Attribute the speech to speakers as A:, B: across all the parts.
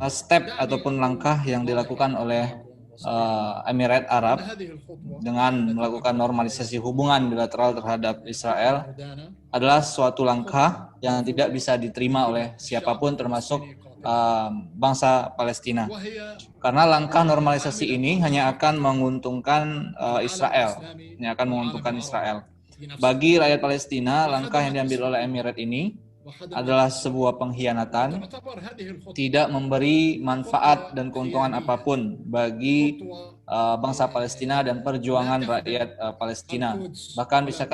A: step ataupun langkah yang dilakukan oleh Emirat Arab dengan melakukan normalisasi hubungan bilateral terhadap Israel adalah suatu langkah yang tidak bisa diterima oleh siapapun termasuk bangsa Palestina. Karena langkah normalisasi ini hanya akan menguntungkan Israel, Bagi rakyat Palestina, langkah yang diambil oleh Emirat ini adalah sebuah pengkhianatan, tidak memberi manfaat dan keuntungan apapun bagi bangsa Palestina dan perjuangan rakyat Palestina. Bahkan bisa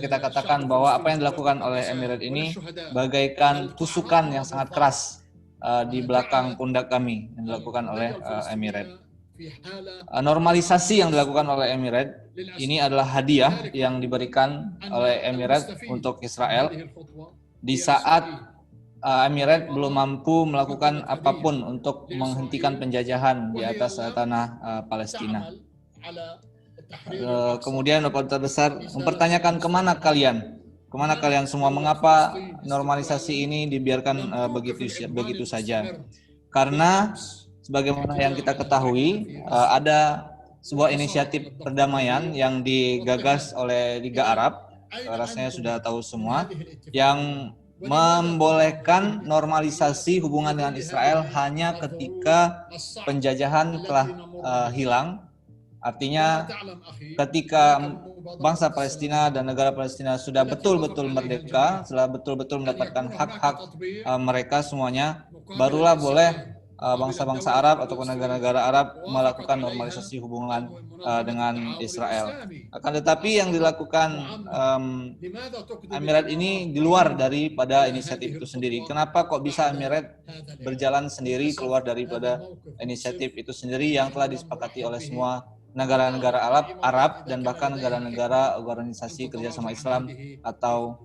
A: kita katakan bahwa apa yang dilakukan oleh Emirat ini bagaikan tusukan yang sangat keras di belakang pundak kami yang dilakukan oleh Emirat. Normalisasi yang dilakukan oleh Emirat ini adalah hadiah yang diberikan oleh Emirat untuk Israel di saat Emirat belum mampu melakukan apapun untuk menghentikan penjajahan di atas tanah Palestina. Kemudian Bapak Duta Besar mempertanyakan kemana kalian semua, mengapa normalisasi ini dibiarkan begitu saja? Karena sebagaimana yang kita ketahui, ada sebuah inisiatif perdamaian yang digagas oleh Liga Arab, rasanya sudah tahu semua, yang membolehkan normalisasi hubungan dengan Israel hanya ketika penjajahan telah hilang. Artinya ketika bangsa Palestina dan negara Palestina sudah betul-betul merdeka, setelah betul-betul mendapatkan hak-hak mereka semuanya, barulah boleh bangsa-bangsa Arab ataupun negara-negara Arab melakukan normalisasi hubungan dengan Israel. Akan tetapi yang dilakukan Emirat ini di luar daripada inisiatif itu sendiri. Kenapa kok bisa Emirat berjalan sendiri keluar daripada inisiatif itu sendiri yang telah disepakati oleh semua negara-negara Arab dan bahkan negara-negara organisasi kerjasama Islam atau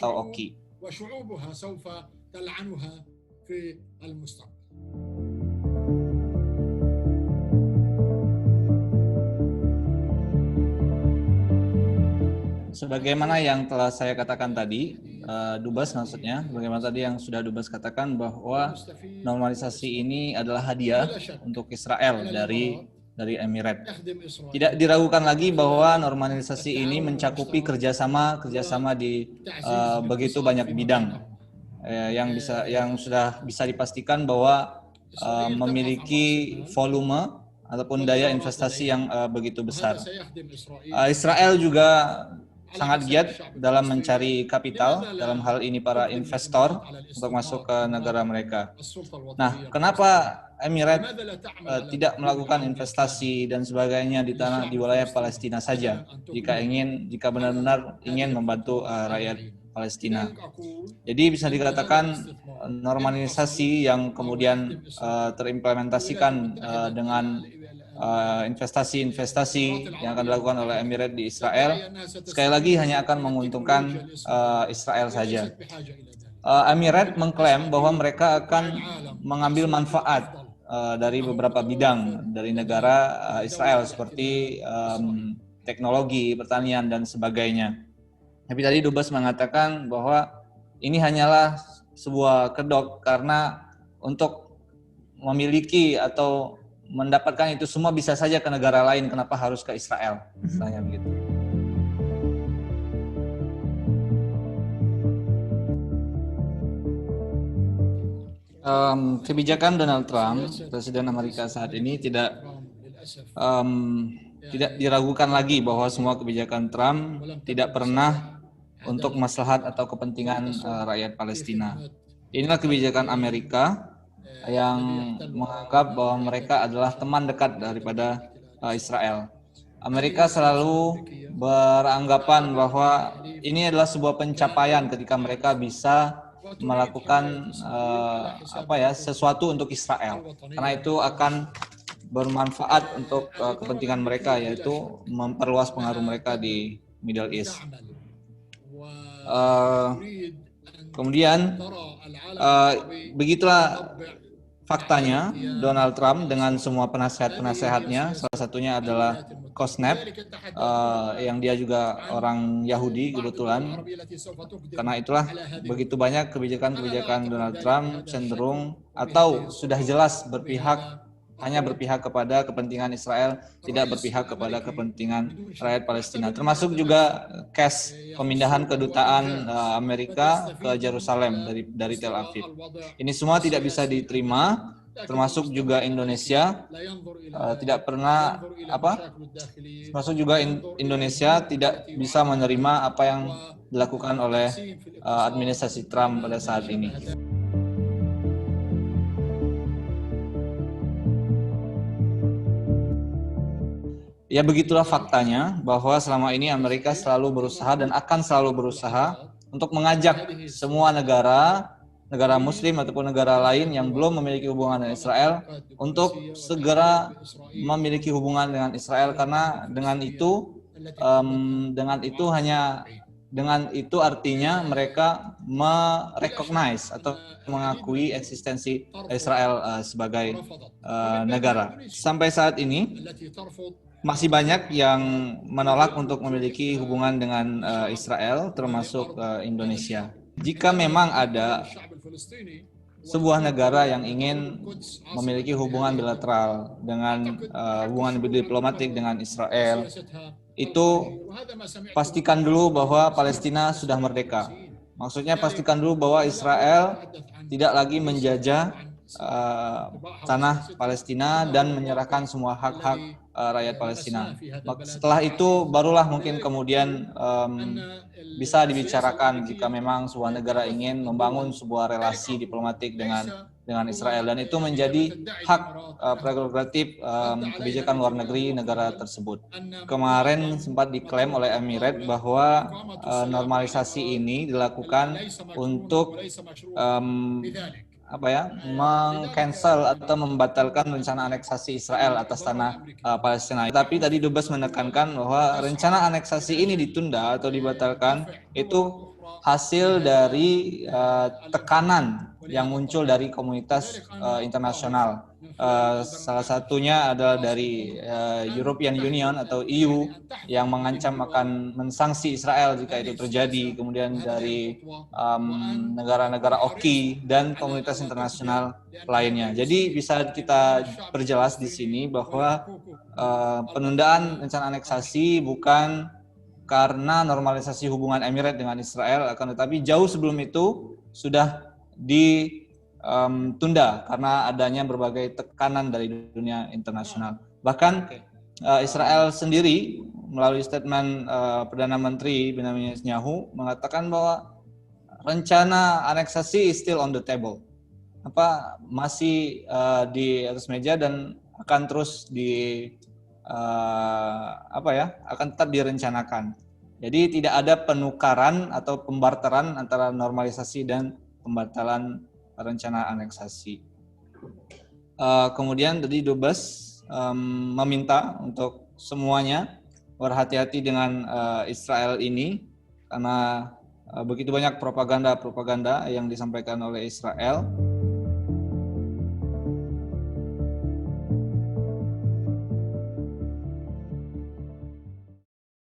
A: OKI. Sebagaimana yang telah saya katakan tadi, Dubes maksudnya, bagaimana tadi yang sudah Dubes katakan bahwa normalisasi ini adalah hadiah untuk Israel dari Emirat. Tidak diragukan lagi bahwa normalisasi ini mencakupi kerjasama di begitu banyak bidang yang sudah bisa dipastikan bahwa memiliki volume ataupun daya investasi yang begitu besar. Israel juga sangat giat dalam mencari kapital, dalam hal ini para investor untuk masuk ke negara mereka. Nah, kenapa Emirat tidak melakukan investasi dan sebagainya di wilayah Palestina saja jika benar-benar ingin membantu rakyat Palestina? Jadi bisa dikatakan normalisasi yang kemudian terimplementasikan dengan investasi yang akan dilakukan oleh Emirat di Israel, sekali lagi hanya akan menguntungkan Israel saja. Emirat mengklaim bahwa mereka akan mengambil manfaat dari beberapa bidang dari negara Israel seperti teknologi, pertanian, dan sebagainya. Tapi tadi Dubes mengatakan bahwa ini hanyalah sebuah kedok karena untuk memiliki atau mendapatkan itu semua bisa saja ke negara lain, kenapa harus ke Israel? Misalnya begitu. Kebijakan Donald Trump, Presiden Amerika saat ini tidak diragukan lagi bahwa semua kebijakan Trump tidak pernah untuk maslahat atau kepentingan rakyat Palestina. Inilah kebijakan Amerika yang menganggap bahwa mereka adalah teman dekat daripada Israel. Amerika selalu beranggapan bahwa ini adalah sebuah pencapaian ketika mereka bisa melakukan sesuatu untuk Israel, karena itu akan bermanfaat untuk kepentingan mereka, yaitu memperluas pengaruh mereka di Middle East. Kemudian begitulah faktanya Donald Trump dengan semua penasehat-penasehatnya, salah satunya adalah Kosnep, yang dia juga orang Yahudi kebetulan. Karena itulah begitu banyak kebijakan-kebijakan Donald Trump cenderung atau sudah jelas hanya berpihak kepada kepentingan Israel, tidak berpihak kepada kepentingan rakyat Palestina. Termasuk juga case pemindahan kedutaan Amerika ke Yerusalem dari Tel Aviv. Ini semua tidak bisa diterima, termasuk juga Indonesia termasuk juga Indonesia tidak bisa menerima apa yang dilakukan oleh administrasi Trump pada saat ini. Ya begitulah faktanya bahwa selama ini Amerika selalu berusaha dan akan selalu berusaha untuk mengajak semua negara Muslim ataupun negara lain yang belum memiliki hubungan dengan Israel untuk segera memiliki hubungan dengan Israel, karena dengan itu artinya mereka merecognize atau mengakui eksistensi Israel sebagai negara. Sampai saat ini masih banyak yang menolak untuk memiliki hubungan dengan Israel, termasuk Indonesia. Jika memang ada sebuah negara yang ingin memiliki hubungan bilateral dengan hubungan diplomatik dengan Israel, itu pastikan dulu bahwa Palestina sudah merdeka. Maksudnya pastikan dulu bahwa Israel tidak lagi menjajah tanah Palestina dan menyerahkan semua hak-hak rakyat Palestina. Setelah itu barulah mungkin kemudian bisa dibicarakan jika memang sebuah negara ingin membangun sebuah relasi diplomatik dengan Israel, dan itu menjadi hak prerogatif kebijakan luar negeri negara tersebut. Kemarin sempat diklaim oleh Emirat bahwa normalisasi ini dilakukan untuk meng-cancel atau membatalkan rencana aneksasi Israel atas tanah Palestina. Tapi tadi Dubes menekankan bahwa rencana aneksasi ini ditunda atau dibatalkan itu hasil dari tekanan yang muncul dari komunitas internasional. Salah satunya adalah dari European Union atau EU yang mengancam akan mensanksi Israel jika itu terjadi, kemudian dari negara-negara OKI dan komunitas internasional lainnya. Jadi bisa kita perjelas di sini bahwa penundaan rencana aneksasi bukan karena normalisasi hubungan Emirat dengan Israel, akan tetapi jauh sebelum itu sudah ditunda karena adanya berbagai tekanan dari dunia internasional. Bahkan Israel sendiri melalui statement Perdana Menteri Benjamin Netanyahu mengatakan bahwa rencana aneksasi is still on the table, masih di atas meja dan akan terus akan tetap direncanakan. Jadi tidak ada penukaran atau pembarteran antara normalisasi dan pembatalan rencana aneksasi. Kemudian tadi Dubes meminta untuk semuanya berhati-hati dengan Israel ini, karena begitu banyak propaganda yang disampaikan oleh Israel.